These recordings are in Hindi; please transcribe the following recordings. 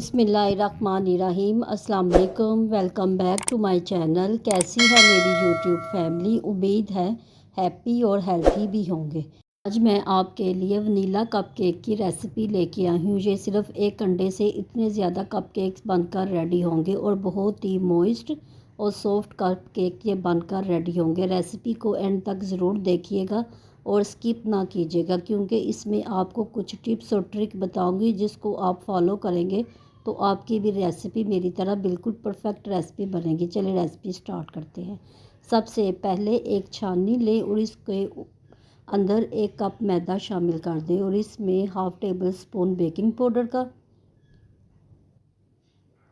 बिस्मिल्लाहिर्रहमानिर्रहीम। अस्सलाम वालेकुम। Welcome back to my channel. कैसी है मेरी यूट्यूब फैमिली? उम्मीद है हैप्पी और हेल्थी भी होंगे। आज मैं आपके लिए वनीला कपकेक की रेसिपी लेके आई हूँ। ये सिर्फ एक अंडे से इतने ज़्यादा कपकेक्स बनकर रेडी होंगे और बहुत ही मॉइस्ट और सॉफ्ट कपकेक ये बनकर रेडी होंगे। रेसिपी को एंड तक ज़रूर देखिएगा और स्किप ना कीजिएगा, क्योंकि इसमें आपको कुछ टिप्स और ट्रिक बताऊंगी जिसको आप फॉलो करेंगे तो आपकी भी रेसिपी मेरी तरह बिल्कुल परफेक्ट रेसिपी बनेगी। चलिए रेसिपी स्टार्ट करते हैं। सबसे पहले एक छाननी लें और इसके अंदर 1 कप मैदा शामिल कर दें और इसमें half table spoon baking powder का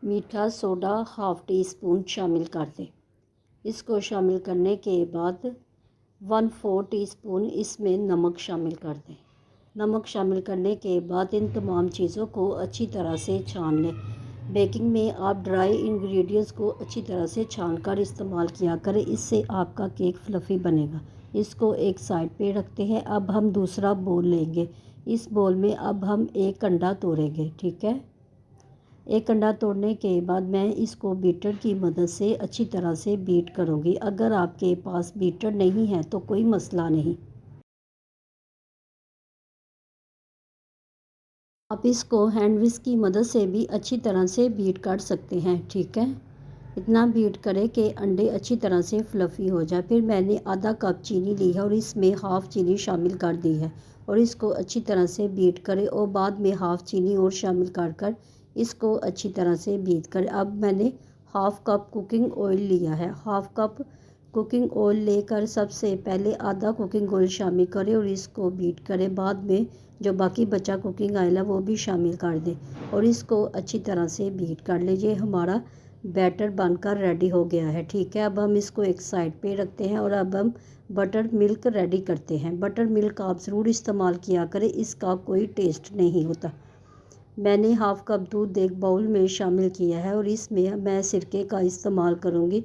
मीठा सोडा हाफ़ टी स्पून शामिल कर दें। इसको शामिल करने के बाद 1/4 टीस्पून इसमें नमक शामिल कर दें। नमक शामिल करने के बाद इन तमाम चीज़ों को अच्छी तरह से छान लें। बेकिंग में आप ड्राई इंग्रेडिएंट्स को अच्छी तरह से छानकर इस्तेमाल किया करें, इससे आपका केक फ्लफ़ी बनेगा। इसको एक साइड पे रखते हैं। अब हम दूसरा बोल लेंगे। इस बोल में अब हम 1 अंडा तोड़ेंगे। ठीक है, 1 अंडा तोड़ने के बाद मैं इसको बीटर की मदद से अच्छी तरह से बीट करूँगी। अगर आपके पास बीटर नहीं है तो कोई मसला नहीं, आप इसको हैंड विस्क की मदद से भी अच्छी तरह से बीट कर सकते हैं। ठीक है, इतना बीट करें कि अंडे अच्छी तरह से फ्लफ़ी हो जाए। फिर मैंने आधा कप चीनी ली है और इसमें हाफ़ चीनी शामिल कर दी है और इसको अच्छी तरह से बीट करें और बाद में हाफ़ चीनी और शामिल कर इसको अच्छी तरह से बीट करें। अब मैंने हाफ़ कप कुकिंग ऑयल लिया है। हाफ़ कप कुकिंग ऑयल लेकर सबसे पहले आधा कुकिंग ऑयल शामिल करें और इसको बीट करें। बाद में जो बाकी बचा कुकिंग ऑयल है वो भी शामिल कर दें और इसको अच्छी तरह से बीट कर लीजिए। हमारा बैटर बनकर रेडी हो गया है। ठीक है, अब हम इसको एक साइड पे रखते हैं और अब हम बटर मिल्क रेडी करते हैं। बटर मिल्क आप ज़रूर इस्तेमाल किया करें, इसका कोई टेस्ट नहीं होता। मैंने हाफ़ कप दूध एक बाउल में शामिल किया है और इसमें मैं सिरके का इस्तेमाल करूँगी।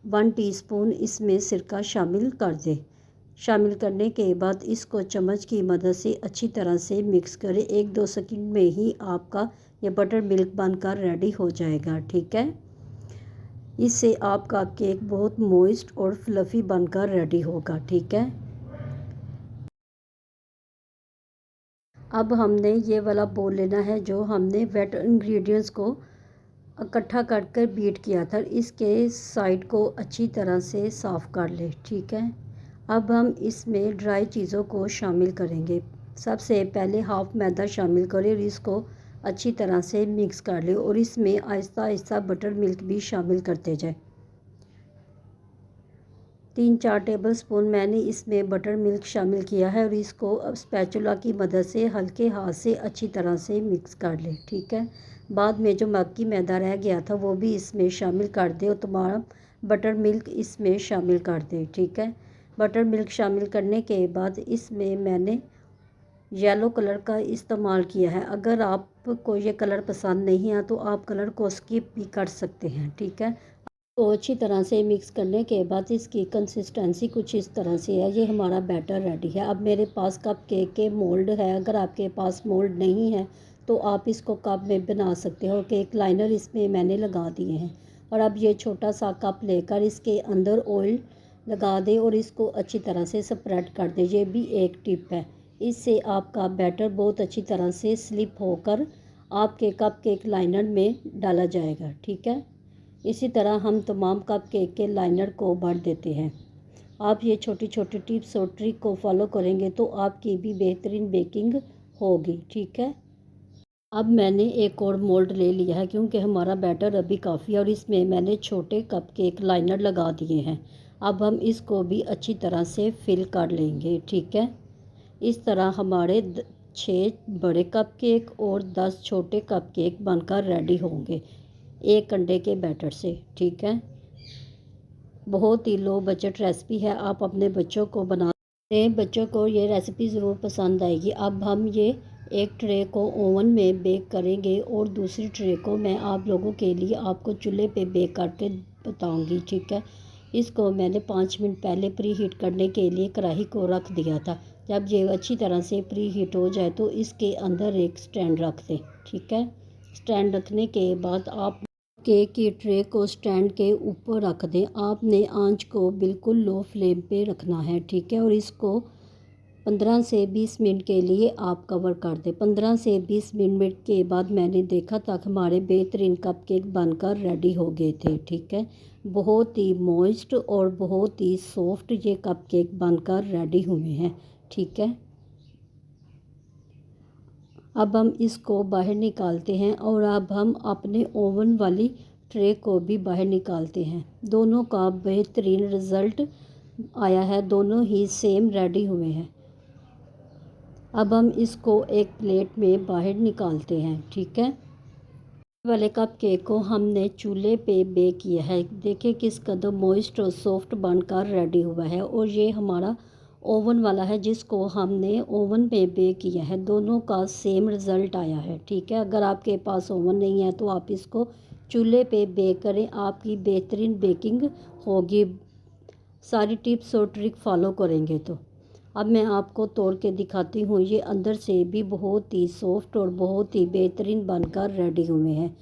1 टीस्पून इसमें सिरका शामिल कर दें। शामिल करने के बाद इसको चम्मच की मदद से अच्छी तरह से मिक्स करें। 1-2 सेकंड में ही आपका ये बटर मिल्क बनकर रेडी हो जाएगा। ठीक है, इससे आपका केक बहुत मॉइस्ट और फ्लफ़ी बनकर रेडी होगा। ठीक है, अब हमने ये वाला बोल लेना है जो हमने वेट इंग्रेडिएंट्स को इकट्ठा कर बीट किया था। इसके साइड को अच्छी तरह से साफ़ कर ले। ठीक है, अब हम इसमें ड्राई चीज़ों को शामिल करेंगे। सबसे पहले हाफ़ मैदा शामिल करें और इसको अच्छी तरह से मिक्स कर ले और इसमें आहिस्ता आहिस्ता बटर मिल्क भी शामिल करते जाए। 3-4 टेबल स्पून मैंने इसमें बटर मिल्क शामिल किया है और इसको अब स्पैचुला की मदद से हल्के हाथ से अच्छी तरह से मिक्स कर लें। ठीक है, बाद में जो बाकी मैदा रह गया था वो भी इसमें शामिल कर दें और तमाम बटर मिल्क इसमें शामिल कर दें। ठीक है, बटर मिल्क शामिल करने के बाद इसमें मैंने येलो कलर का इस्तेमाल किया है। अगर आपको ये कलर पसंद नहीं है तो आप कलर को स्किप भी कर सकते हैं। ठीक है, तो अच्छी तरह से मिक्स करने के बाद इसकी कंसिस्टेंसी कुछ इस तरह से है। ये हमारा बैटर रेडी है। अब मेरे पास कप केक के मोल्ड है। अगर आपके पास मोल्ड नहीं है तो आप इसको कप में बना सकते हो। केक लाइनर इसमें मैंने लगा दिए हैं और अब ये छोटा सा कप लेकर इसके अंदर ऑयल लगा दें और इसको अच्छी तरह से स्प्रेड कर दें। ये भी एक टिप है, इससे आपका बैटर बहुत अच्छी तरह से स्लिप होकर आपके कप केक लाइनर में डाला जाएगा। ठीक है, इसी तरह हम तमाम कप केक के लाइनर को भर देते हैं। आप ये छोटी छोटी टिप्स और ट्रिक को फॉलो करेंगे तो आपकी भी बेहतरीन बेकिंग होगी। ठीक है, अब मैंने एक और मोल्ड ले लिया है क्योंकि हमारा बैटर अभी काफ़ी है और इसमें मैंने छोटे कप केक लाइनर लगा दिए हैं। अब हम इसको भी अच्छी तरह से फिल कर लेंगे। ठीक है, इस तरह हमारे 6 बड़े कप केक और 10 छोटे कप केक बनकर रेडी होंगे 1 अंडे के बैटर से। ठीक है, बहुत ही लो बजट रेसिपी है, आप अपने बच्चों को बना दें, बच्चों को ये रेसिपी ज़रूर पसंद आएगी। अब हम ये एक ट्रे को ओवन में बेक करेंगे और दूसरी ट्रे को मैं आप लोगों के लिए आपको चूल्हे पे बेक करके बताऊंगी। ठीक है, इसको मैंने 5 मिनट पहले प्री हीट करने के लिए कढ़ाई को रख दिया था। जब ये अच्छी तरह से प्री हीट हो जाए तो इसके अंदर एक स्टैंड रख दें। ठीक है, स्टैंड रखने के बाद आप केक की ट्रे को स्टैंड के ऊपर रख दें। आपने आंच को बिल्कुल लो फ्लेम पे रखना है, ठीक है। और इसको 15 से 20 मिनट के लिए आप कवर कर दें। 15 से 20 मिनट के बाद मैंने देखा तक हमारे बेहतरीन कपकेक बनकर रेडी हो गए थे, ठीक है। बहुत ही मॉइस्ट और बहुत ही सॉफ्ट ये कपकेक बनकर रेडी हुए हैं, ठीक है। अब हम इसको बाहर निकालते हैं और अब हम अपने ओवन वाली ट्रे को भी बाहर निकालते हैं। दोनों का बेहतरीन रिज़ल्ट आया है, दोनों ही सेम रेडी हुए हैं। अब हम इसको एक प्लेट में बाहर निकालते हैं, ठीक है। वाले कप केक को हमने चूल्हे पे बेक किया है। देखिए किस कदर मॉइस्ट और सॉफ्ट बनकर रेडी हुआ है। और ये हमारा ओवन वाला है जिसको हमने ओवन पे बेक किया है। दोनों का सेम रिज़ल्ट आया है, ठीक है। अगर आपके पास ओवन नहीं है तो आप इसको चूल्हे पे बेक करें, आपकी बेहतरीन बेकिंग होगी सारी टिप्स और ट्रिक फॉलो करेंगे तो। अब मैं आपको तोड़ के दिखाती हूँ। ये अंदर से भी बहुत ही सॉफ्ट और बहुत ही बेहतरीन बनकर रेडी हुए हैं,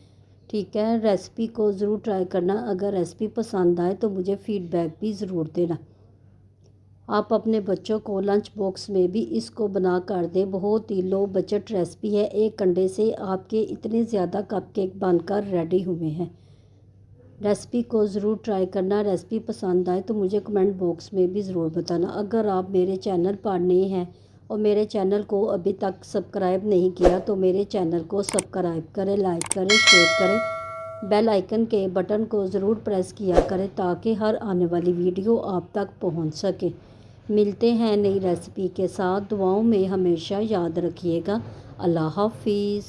ठीक है। रेसिपी को ज़रूर ट्राई करना। अगर रेसिपी पसंद आए तो मुझे फ़ीडबैक भी ज़रूर देना। आप अपने बच्चों को लंच बॉक्स में भी इसको बना कर दें। बहुत ही लो बजट रेसिपी है। एक अंडे से आपके इतने ज़्यादा कपकेक बनकर रेडी हुए हैं। रेसिपी को ज़रूर ट्राई करना। रेसिपी पसंद आए तो मुझे कमेंट बॉक्स में भी ज़रूर बताना। अगर आप मेरे चैनल पर नए हैं और मेरे चैनल को अभी तक सब्सक्राइब नहीं किया तो मेरे चैनल को सब्सक्राइब करें, लाइक करें, शेयर करें। बेल आइकन के बटन को ज़रूर प्रेस किया करें ताकि हर आने वाली वीडियो आप तक पहुंच सके। मिलते हैं नई रेसिपी के साथ। दुआओं में हमेशा याद रखिएगा। अल्लाह हाफिज़।